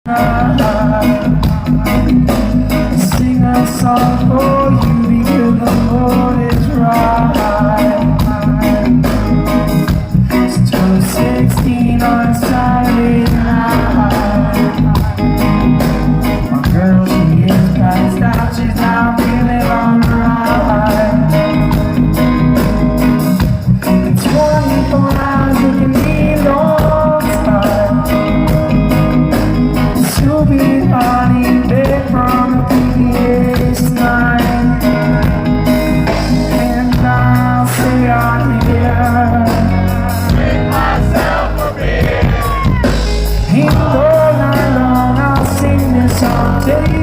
Sing a song for you because the mood is right. It's 2:16 on Saturday night. My girl, she is passed out, she's not feeling alright. In 24 hours you can be long time. She'll be honey back from the previous night. And I'll stay on here Make myself a beer. and all night long I'll sing this song to you.